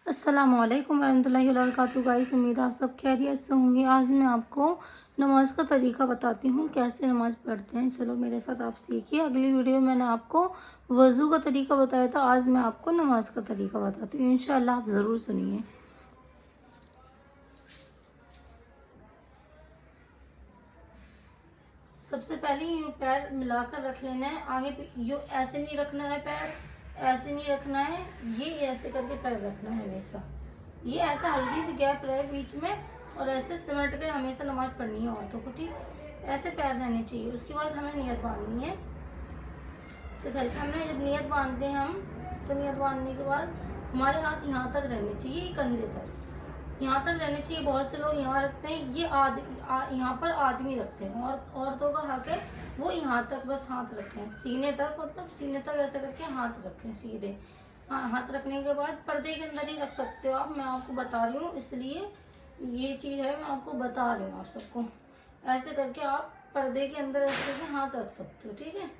अस्सलामुअलैकुम वरहमतुल्लाहि वबरकातुहू गाइस, उम्मीद है आप सब खैरियत से होंगे। आज मैं आपको नमाज का तरीका बताती हूँ, कैसे नमाज पढ़ते हैं। चलो मेरे साथ आप सीखिए। अगली वीडियो में मैंने आपको वज़ू का तरीका बताया था, आज मैं आपको नमाज का तरीका बताती हूँ। इंशाल्लाह आप ज़रूर सुनिए। सबसे पहले यूँ पैर मिलाकर रख लेना है, आगे यूँ ऐसे नहीं रखना है, पैर ऐसे नहीं रखना है, ये ऐसे करके पैर रखना है हमेशा। ये ऐसा हल्की सी गैप रहे बीच में, और ऐसे सिमट के हमेशा नमाज पढ़नी है औरतों को, ठीक है। ऐसे पैर रहने चाहिए। उसके बाद हमें नियत बांधनी है। इससे करके हमने जब नियत बांधते हैं हम, तो नियत बांधने के बाद हमारे हाथ यहाँ तक रहने चाहिए, कंधे तक यहाँ तक रहने चाहिए। बहुत से लोग यहाँ रखते हैं, ये यहाँ पर आदमी रखते हैं, और औरतों का हक है वो यहाँ तक बस हाथ रखें, सीने तक, मतलब सीने तक ऐसे करके हाथ रखें सीधे। हाथ रखने के बाद पर्दे के अंदर ही रख सकते हो आप, मैं आपको बता रही हूँ, इसलिए ये चीज़ है, मैं आपको बता रही हूँ आप सबको। ऐसे करके आप पर्दे के अंदर ऐसे करके हाथ रख सकते हो, ठीक है।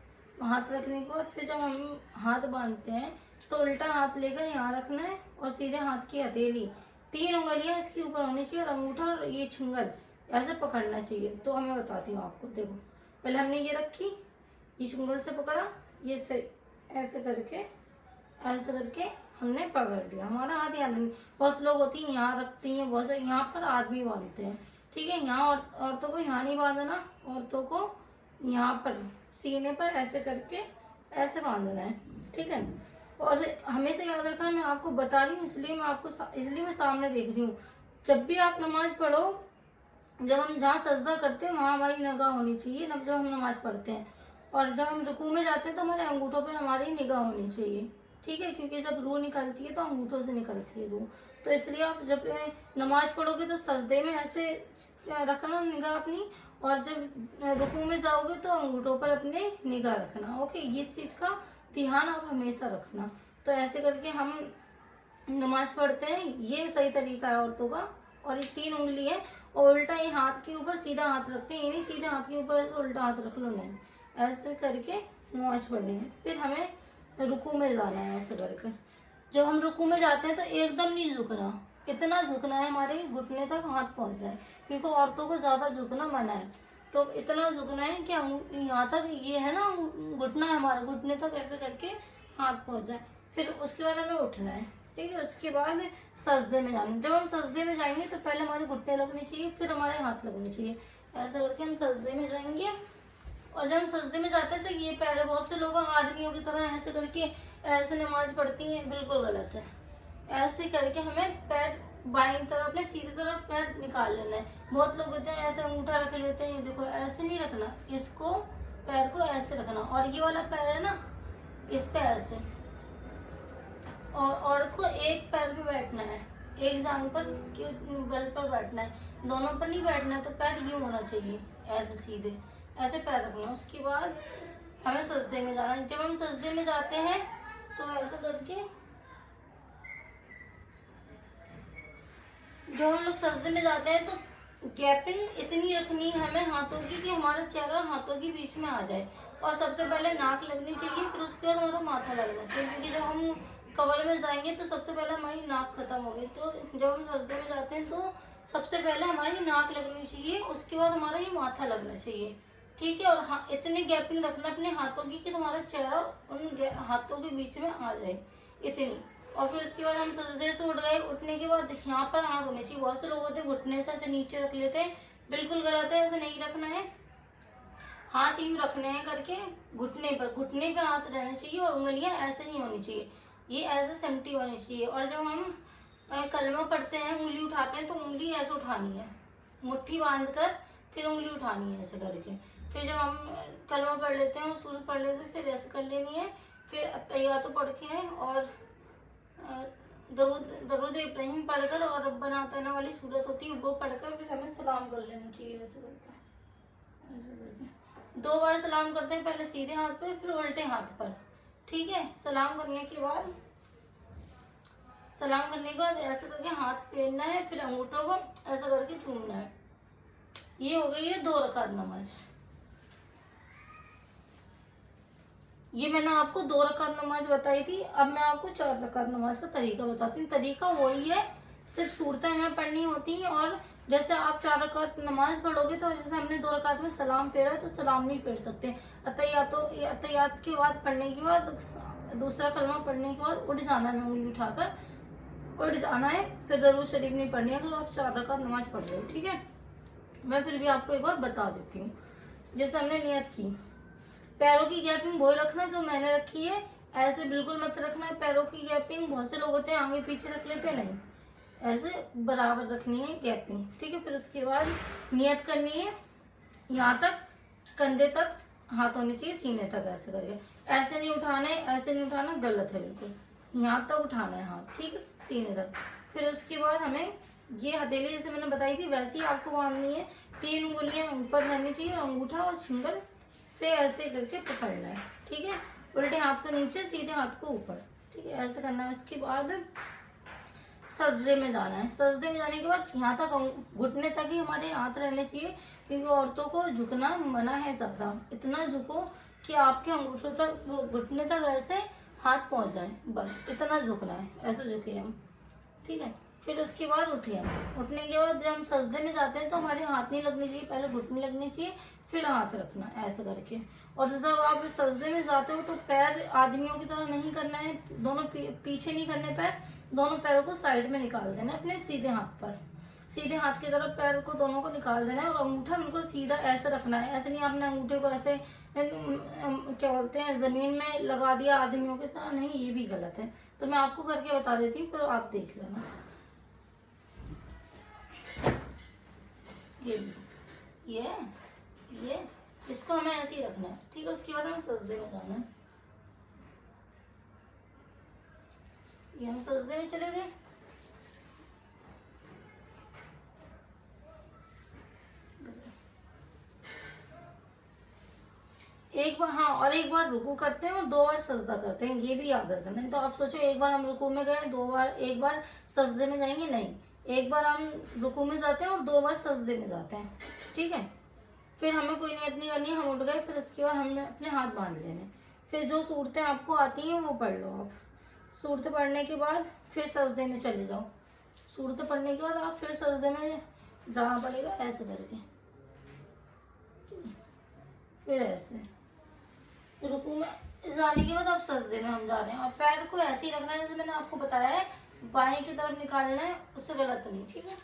हाथ रखने के बाद फिर जब हम हाथ बांधते हैं तो उल्टा हाथ लेकर यहाँ रखना है, और सीधे हाथ की हथेली 3 उंगलियां इसके ऊपर होनी चाहिए, और अंगूठा और ये छुंगल ऐसे पकड़ना चाहिए। तो मैं बताती हूँ आपको। देखो, पहले हमने ये रखी, ये छुंगल से पकड़ा, ये ऐसे करके हमने पकड़ लिया। हमारा हाथ यहाँ नहीं, बहुत लोग होती है यहाँ रखती हैं, बहुत से यहाँ पर आदमी बांधते हैं, ठीक है। यहाँ औरतों को यहाँ नहीं बांधना, औरतों को यहाँ पर सीने पर ऐसे करके ऐसे बांधना है, ठीक है। और हमेशा याद रखना, मैं आपको बता रही हूँ इसलिए मैं सामने देख रही हूँ। जब भी आप नमाज पढ़ो, जब हम जहाँ सजदा करते हैं वहाँ हमारी निगाह होनी चाहिए, जब हम नमाज पढ़ते हैं। और जब हम रुकू में जाते हैं तो हमारे अंगूठों पे हमारी निगाह होनी चाहिए, ठीक है। क्योंकि जब रूह निकलती है तो अंगूठों से निकलती है रूह, तो इसलिए आप जब नमाज पढ़ोगे तो सजदे में ऐसे रखना निगाह अपनी, और जब रुकू में जाओगे तो अंगूठों पर अपने निगाह रखना। ओके, इस चीज़ का ध्यान आप हमेशा रखना। तो ऐसे करके हम नमाज पढ़ते हैं, ये सही तरीका है औरतों का। और ये 3 उंगली है, और उल्टा ये हाथ के ऊपर सीधा हाथ रखते हैं, ये नहीं सीधे हाथ के ऊपर उल्टा हाथ रख लो, नहीं, ऐसे करके नमाज पढ़नी है। फिर हमें रुकू में जाना है ऐसे करके। जब हम रुकू में जाते हैं तो एकदम नहीं झुकना, इतना झुकना है हमारे घुटने तक हाथ पहुंच जाए, क्योंकि औरतों को ज्यादा झुकना मना है। तो इतना झुकना है कि यहाँ तक, ये है ना घुटना है हमारा, घुटने तक ऐसे करके हाथ पहुंच जाए। फिर उसके बाद हमें उठना है, ठीक है। उसके बाद सजदे में जाना है। जब हम सजदे में जाएंगे तो पहले हमारे घुटने लगने चाहिए, फिर हमारे हाथ लगने चाहिए। ऐसा करके हम सजदे में जाएंगे। और जब हम सजदे में जाते हैं तो ये पैर, बहुत से लोग आदमियों की तरह ऐसे करके ऐसे नमाज पढ़ती हैं, बिल्कुल गलत है। ऐसे करके हमें पैर बाईं तरफ अपने सीधी तरफ पैर निकाल लेना है। बहुत लोग होते हैं ऐसे अंगूठा रख लेते हैं, ये देखो ऐसे नहीं रखना, इसको पैर को ऐसे रखना। और ये वाला पैर है ना, इस पे ऐसे। और औरत को एक पैर पे बैठना है, एक जांघ पर बल पर बैठना है, दोनों पर नहीं बैठना है। तो पैर यूं होना चाहिए, ऐसे सीधे, ऐसे पैर रखना। उसके बाद हमें सजदे में जाना है। जब हम सजदे में जाते हैं तो ऐसा करके, जो हम लोग सजदे में जाते हैं तो गैपिंग इतनी रखनी है हमें हाथों की कि हमारा चेहरा हाथों के बीच में आ जाए। और सबसे पहले नाक लगनी चाहिए, फिर उसके बाद हमारा माथा लगना चाहिए, क्योंकि जब हम कवर में जाएंगे तो सबसे पहले हमारी नाक खत्म होगी। तो जब हम सजदे में जाते हैं तो सबसे पहले हमारी नाक लगनी चाहिए, उसके बाद हमारा ये माथा लगना चाहिए, ठीक है। और इतनी गैपिंग रखना अपने हाथों की कि तुम्हारा चेहरा उन हाथों के बीच में आ जाए, इतनी। और फिर उसके बाद हम सजदे से उठ गए। उठने के बाद यहाँ पर हाथ होने चाहिए। बहुत से लोग होते हैं घुटने से ऐसे नीचे रख लेते हैं, बिल्कुल गलत है, ऐसे नहीं रखना है। हाथ यूं रखने हैं करके घुटने पर, घुटने पे हाथ रहना चाहिए, और उंगलियां ऐसे नहीं होनी चाहिए, ये ऐसे सेमटी होनी चाहिए। और जब हम कलमा पढ़ते हैं, उंगली उठाते हैं, तो उंगली ऐसे उठानी है, मुट्ठी बांध कर फिर उंगली उठानी है ऐसे करके। फिर जब हम कलमा पढ़ लेते हैं, सूरत पढ़ लेते हैं, फिर ऐसे कर लेनी है। फिर तैयार पढ़ के हैं, और दरूद इब्राहिम पढ़कर, और रब्बना आतिना वाली सूरत होती है वो पढ़कर फिर हमें सलाम कर लेना चाहिए, ऐसे करके 2 बार सलाम करते हैं, पहले सीधे हाथ पे फिर उल्टे हाथ पर, ठीक है। सलाम करने के बाद ऐसे करके हाथ फेरना है, फिर अंगूठों को ऐसा करके छूना है। ये हो गई है 2 रकात नमाज। ये मैंने आपको 2 रकात नमाज बताई थी, अब मैं आपको 4 रकात नमाज का तरीका बताती हूँ। तरीका वही है, सिर्फ सूरतें हमें पढ़नी होती हैं। और जैसे आप 4 रकात नमाज पढ़ोगे तो जैसे हमने 2 रकात में सलाम फेरा है तो सलाम नहीं फेर सकते। अतहियात के बाद पढ़ने के बाद, दूसरा कलमा पढ़ने के बाद उठ जाना है, उंगली उठाकर उठ जाना है। फिर दरूद शरीफ नहीं पढ़नी है अगर आप 4 रकात नमाज पढ़ रहे हो, ठीक है। मैं फिर भी आपको एक बार बता देती हूँ। जैसे हमने नियत की, पैरों की गैपिंग वही रखना जो मैंने रखी है, ऐसे बिल्कुल मत रखना है पैरों की गैपिंग। बहुत से लोग होते हैं आगे पीछे रख लेते हैं, नहीं, ऐसे बराबर रखनी है गैपिंग, ठीक है। फिर उसके बाद नियत करनी है, यहाँ तक कंधे तक हाथ होने चाहिए, सीने तक ऐसे करके। ऐसे नहीं उठाना है, ऐसे नहीं उठाना, गलत है बिल्कुल। यहाँ तक उठाना है हाथ, ठीक है, सीने तक। फिर उसके बाद हमें ये हथेली जैसे मैंने बताई थी वैसे ही आपको बांधनी है। 3 उंगलियां ऊपर रहनी चाहिए और अंगूठा और छिंगल से ऐसे करके पकड़ना है, ठीक है। उल्टे हाथ को नीचे, सीधे हाथ को ऊपर, ठीक है, ऐसे करना है। उसके बाद सजदे में जाना है। सजदे में जाने के बाद यहाँ तक घुटने तक ही हमारे हाथ रहने चाहिए, क्योंकि औरतों को झुकना मना है ज्यादा। इतना झुको कि आपके अंगूठों तक, वो घुटने तक ऐसे हाथ पहुंच जाए, बस इतना झुकना है, ऐसे झुके हम, ठीक है। फिर उसके बाद उठे हम। उठने के बाद जब हम सजदे में जाते हैं तो हमारे हाथ नहीं लगनी चाहिए, पहले घुटने लगनी चाहिए, फिर हाथ रखना ऐसे करके। और जब आप सजदे में जाते हो तो पैर आदमियों की तरह नहीं करना है, दोनों पीछे नहीं करने पैर, दोनों पैरों को साइड में निकाल देना है अपने सीधे हाथ पर, सीधे हाथ की तरफ पैर को दोनों को निकाल देना है। और अंगूठा बिल्कुल सीधा ऐसे रखना है, ऐसे नहीं आपने अंगूठे को ऐसे क्या बोलते हैं जमीन में लगा दिया आदमियों की तरह, नहीं, ये भी गलत है। तो मैं आपको करके बता देती हूँ, फिर आप देख लेना। ये इसको हमें ऐसे ही रखना है, ठीक है। उसके बाद हमें सजदे में जाना है। ये हम सजदे में चले गए। एक बार, हाँ, और एक बार रुकू करते हैं और 2 बार सजदा करते हैं, ये भी याद रखना है। तो आप सोचो एक बार हम रुकू में गए, 2 बार, एक बार सजदे में जाएंगे, नहीं, एक बार हम रुकू में जाते हैं और 2 बार सजदे में जाते हैं, ठीक है। फिर हमें कोई नियत नहीं करनी है, हम उठ गए। फिर उसके बाद हमें अपने हाथ बांध लेने। फिर जो सूरतें आपको आती हैं वो पढ़ लो आप। सूरतें पढ़ने के बाद फिर सजदे में चले जाओ। सूरतें पढ़ने के बाद आप फिर सजदे में जाना पड़ेगा, ऐसे करके, फिर ऐसे। रुकू में जाने के बाद अब सजदे में हम जा रहे हैं, और पैर को ऐसे ही रखना है जैसे मैंने आपको बताया है, बाएं की तरफ निकालना है, उससे गलत नहीं, ठीक है।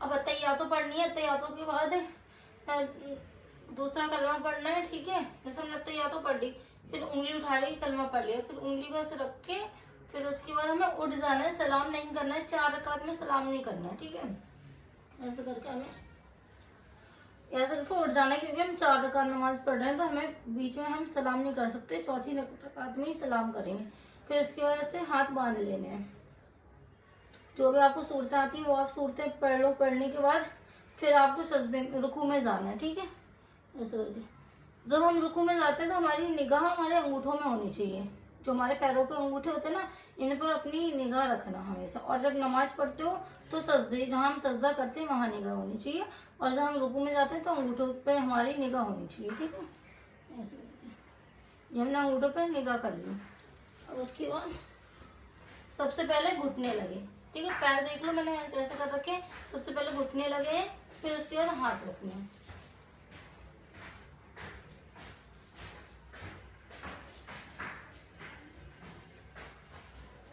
अब अत्तहियातो पढ़नी है, अत्तहियातो के बाद दूसरा कलमा पढ़ना है, ठीक है। जैसे हमने अत्तहियातो पढ़ ली, फिर उंगली उठा ली, कलमा पढ़ लिया, फिर उंगली को ऐसे रख के फिर उसके बाद हमें उठ जाना है। सलाम नहीं करना है, 4 रकात में सलाम नहीं करना है, ठीक है। ऐसे करके हमें ऐसे करके उठ जाना है, क्योंकि हम 4 रकात नमाज पढ़ रहे हैं तो हमें बीच में हम सलाम नहीं कर सकते, चौथी रकात में ही सलाम करेंगे। फिर उसके बाद से हाथ बांध लेने हैं। जो भी आपको सूरतें आती हैं वो आप सूरतें पढ़ लो। पढ़ने के बाद फिर आपको सजदे रुकू में जाना है, ठीक है, ऐसे करके। जब हम रुकू में जाते हैं तो हमारी निगाह हमारे अंगूठों में होनी चाहिए। जो हमारे पैरों के अंगूठे होते हैं ना, इन पर अपनी निगाह रखना हमेशा। और जब नमाज पढ़ते हो तो सजदे, जहाँ हम सजदा करते हैं वहाँ निगाह होनी चाहिए, और जब हम रुकू में जाते हैं तो अंगूठों पे हमारी निगाह होनी चाहिए, ठीक है, ऐसे करके। ये हमने अंगूठों पे निगाह कर ली। अब उसके बाद सबसे पहले घुटने लगे, ठीक है। पैर देख लो मैंने कैसे कर रखे। सबसे पहले घुटने लगे, फिर उसके बाद हाथ रखने हैं।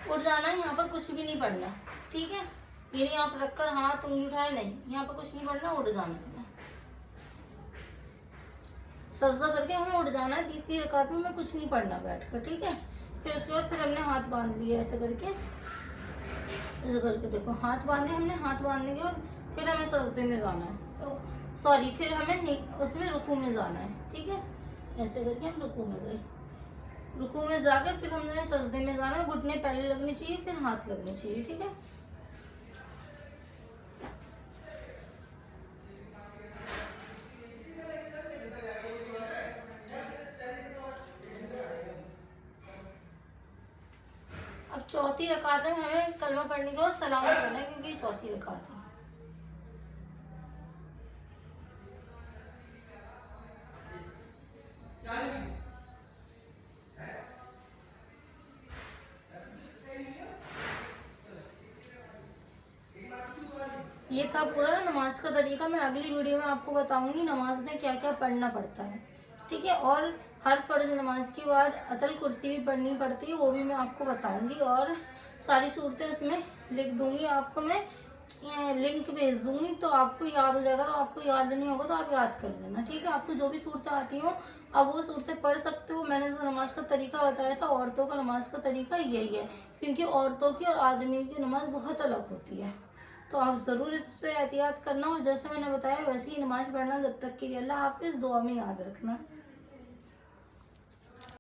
उठ जाना है, यहाँ पर कुछ भी नहीं पढ़ना, ठीक है। ये नहीं आप रखकर हाथ उंगली उठाए, नहीं, यहाँ पर कुछ नहीं पढ़ना, उठ जाना है। सजदा करके हमें उठ जाना है। तीसरी रकात में हमें कुछ नहीं पढ़ना बैठकर, ठीक है। फिर उसके बाद फिर हमने हाथ बांध लिए ऐसे करके, ऐसे करके देखो हाथ बांधे हमने। हाथ बांधने के बाद फिर हमें सजदे में जाना है, तो सॉरी, फिर हमें उसमें रुकू में जाना है, ठीक है। ऐसे करके हम रुकू में गए। रुकू में जाकर फिर हमने सजदे में जाना है। घुटने पहले लगने चाहिए, फिर हाथ लगने चाहिए, ठीक है। अब चौथी रकात में हमें कलमा पढ़ने के बाद सलाम करना है, क्योंकि चौथी रकात है। ये था पूरा नमाज का तरीका। मैं अगली वीडियो में आपको बताऊंगी नमाज में क्या क्या पढ़ना पड़ता है, ठीक है। और हर फर्ज नमाज के बाद अतल कुर्सी भी पढ़नी पड़ती है, वो भी मैं आपको बताऊंगी। और सारी सूरतें उसमें लिख दूंगी, आपको मैं लिंक भेज दूंगी, तो आपको याद हो जाएगा। और आपको याद नहीं होगा तो आप याद कर लेना, ठीक है। आपको जो भी सूरतें आती हो आप वो सूरतें पढ़ सकते हो। मैंने जो नमाज का तरीका बताया था, औरतों का नमाज का तरीका यही है, क्योंकि औरतों की और आदमियों की नमाज बहुत अलग होती है। तो आप ज़रूर इस पे एहतियात करना, और जैसे मैंने बताया वैसे ही नमाज पढ़ना। जब तक के लिए अल्लाह हाफिज़, दुआ में याद रखना।